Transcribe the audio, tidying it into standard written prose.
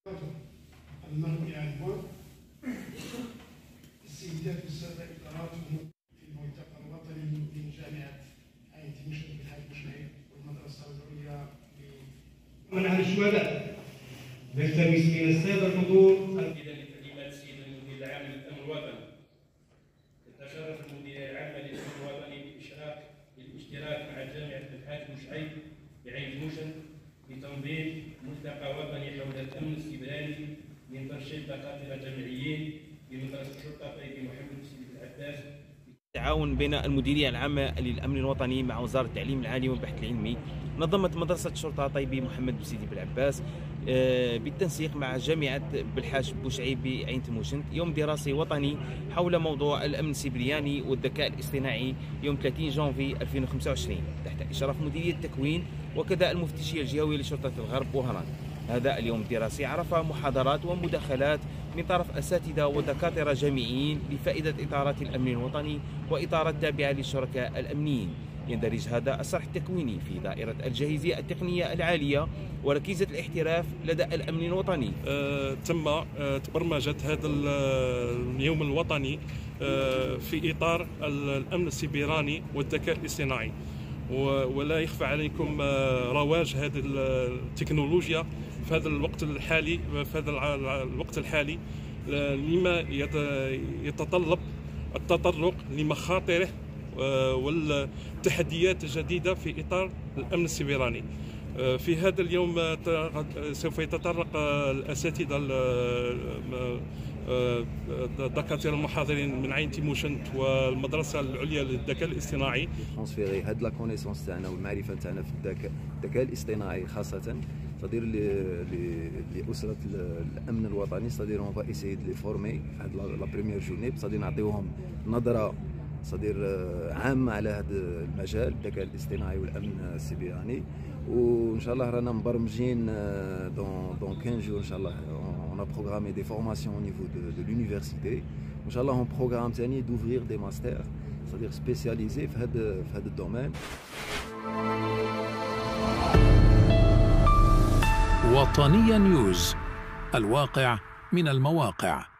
المرء عنوان السيدات والسادة إداراتهم في الملتقى الوطني من جامعة عين تيمشن بالحاج بوشعيب والمدرسة العليا منع الشهداء. نلتمس من السادة الحضور لتعليمات السيد المدير العام للأمن الوطني. تشرف المدير العام للأمن الوطني بالاشتراك مع جامعة الحاج بوشعيب بعين تيمشن بتنظيم ملتقى وطني حول الأمن السيبراني من تنشيط دكاترة جامعيين بمدرسة الشرطة طيب محمد بوسيدي بالعباس. التعاون بين المديرية العامة للأمن الوطني مع وزارة التعليم العالي والبحث العلمي نظمت مدرسة الشرطة طيبي محمد بوسيدي بالعباس بالتنسيق مع جامعة بالحاج بوشعيب بعين تيمشن يوم دراسي وطني حول موضوع الأمن السيبراني والذكاء الاصطناعي يوم 30 جانفي 2025 تحت إشراف مديرية التكوين وكذا المفتشية الجهوي لشرطة الغرب وهران. هذا اليوم الدراسي عرف محاضرات ومداخلات من طرف أساتذة ودكاترة جامعيين لفائدة إطارات الأمن الوطني وإطارات تابعة للشركاء الأمنيين. يندرج هذا الصرح التكويني في دائرة الجاهزية التقنية العالية وركيزة الاحتراف لدى الأمن الوطني. تم برمجة هذا اليوم الوطني في إطار الأمن السيبراني والذكاء الاصطناعي، ولا يخفى عليكم رواج هذه التكنولوجيا في هذا الوقت الحالي لما يتطلب التطرق لمخاطره والتحديات الجديدة في إطار الأمن السيبراني. في هذا اليوم سوف يتطرق الأساتذة الدكاترة المحاضرين من عين تيمشن والمدرسة العليا للذكاء الاصطناعي ترانسفيري هاد لا كونيسونس تاعنا والمعرفة تاعنا في الذكاء الاصطناعي خاصة صدير لأسرة الأمن الوطني. صدير اون فا ايسيي دو لي فورمي في هاد لا بريمير جورني صدير نعطيوهم نظرة صدير عامة على هذا المجال الذكاء الاصطناعي والأمن السيبراني. وإن شاء الله رانا مبرمجين دون 15 جور إن شاء الله on a programmé des formations au niveau de l'université. إن شاء الله on programme ثاني d'ouvrir des masters c'est-à-dire spécialisés في هذا الدومين. وطنية نيوز، الواقع من المواقع.